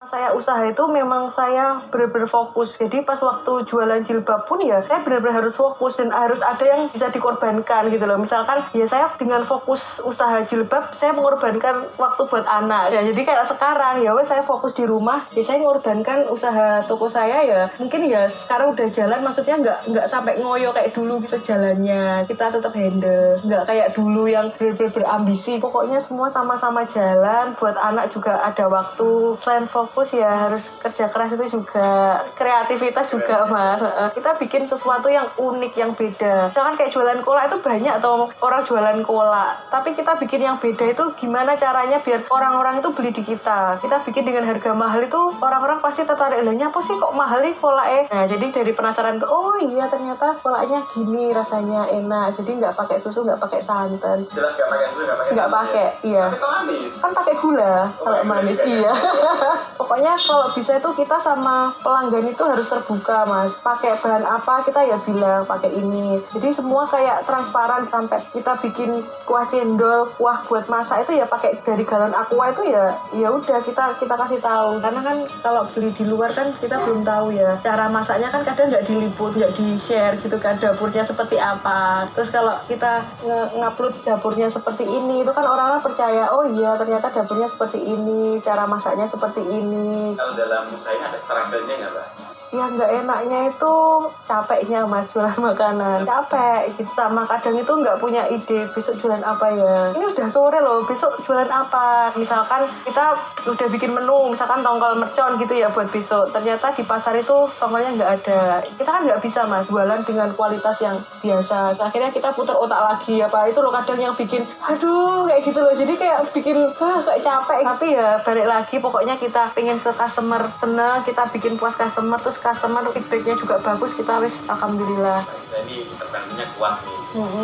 Saya usaha itu memang saya benar-benar fokus. Jadi pas waktu jualan jilbab pun ya saya benar-benar harus fokus dan harus ada yang bisa dikorbankan gitu loh. Misalkan ya saya dengan fokus usaha jilbab, saya mengorbankan waktu buat anak. Ya jadi kayak sekarang ya saya fokus di rumah, ya saya mengorbankan usaha toko saya ya. Mungkin ya sekarang udah jalan, maksudnya nggak sampai ngoyo kayak dulu gitu jalannya. Kita tetap handle, nggak kayak dulu yang benar-benar berambisi. Pokoknya semua sama-sama jalan. Buat anak juga ada waktu. Selain fokus ya harus kerja keras, itu juga kreativitas juga mas. Kita bikin sesuatu yang unik, yang beda. Misalkan kayak jualan cola itu banyak atau orang jualan cola, tapi kita bikin yang beda itu gimana caranya biar orang-orang itu beli di kita. Kita bikin dengan harga mahal itu orang-orang pasti tertarik. Lahnya apa sih kok mahal nih cola Nah jadi dari penasaran tuh, oh iya ternyata colanya gini rasanya enak. Jadi nggak pakai susu, nggak pakai santan. Jelas nggak pakai susu, nggak pakai. Iya. Tapi kok manis? Kan pakai gula kalau manis. Iya. Pokoknya kalau bisa itu kita sama pelanggan itu harus terbuka mas. Pakai bahan apa kita ya bilang pakai ini. Jadi semua kayak transparan. Sampai kita bikin kuah cendol, kuah buat masak itu ya pakai dari galon aqua itu ya udah kita kasih tahu. Karena kan kalau beli di luar kan kita belum tahu ya cara masaknya, kan kadang nggak diliput, nggak di share gitu kan dapurnya seperti apa. Terus kalau kita ngupload dapurnya seperti ini itu kan orang-orang percaya, oh iya ternyata dapurnya seperti ini, cara masaknya seperti ini. Kalau dalam usaha ini ada struggle-nya nggak mbak? Ya nggak enaknya itu capeknya mas, jualan makanan capek gitu. Sama kadang itu nggak punya ide besok jualan apa ya, ini udah sore loh besok jualan apa. Misalkan kita udah bikin menu, misalkan tongkol mercon gitu ya buat besok, ternyata di pasar itu tongkolnya nggak ada. Kita kan nggak bisa mas jualan dengan kualitas yang biasa. Akhirnya kita putar otak lagi apa itu loh, kadang yang bikin aduh kayak gitu loh. Jadi kayak bikin kayak capek. Tapi ya balik lagi, pokoknya kita pengen ke customer seneng, kita bikin puas customer, terus customer feedbacknya juga bagus, kita wis alhamdulillah. Nah, ini tergantinya kuat nih.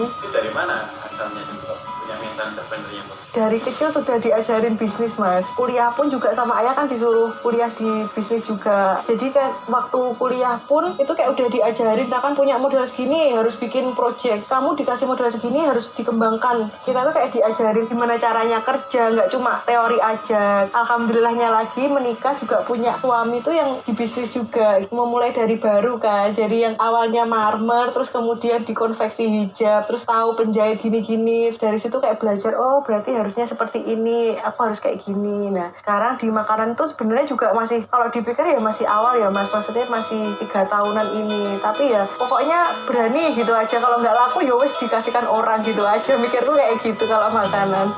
Itu dari mana asalnya juga punya mental entrepreneur yang bagus? Dari kecil sudah diajarin bisnis mas. Kuliah pun juga sama ayah kan disuruh kuliah di bisnis juga. Jadi kayak waktu kuliah pun itu kayak udah diajarin, kita kan punya modal segini harus bikin project, kamu dikasih modal segini harus dikembangkan. Kita tuh kayak diajarin gimana caranya kerja, nggak cuma teori aja. Alhamdulillahnya lagi menikah juga punya suami tuh yang di bisnis juga, memulai dari baru kan. Jadi yang awalnya marmer terus kemudian dikonveksi hijab, terus tahu penjahit gini-gini. Dari situ kayak belajar, oh berarti harusnya seperti ini, aku harus kayak gini. Nah sekarang di makanan tuh sebenarnya juga masih, kalau dipikir ya masih awal ya mas, maksudnya masih 3 tahunan ini. Tapi ya pokoknya berani gitu aja, kalau nggak laku ya wes dikasihkan orang gitu aja, mikirku kayak gitu kalau makanan.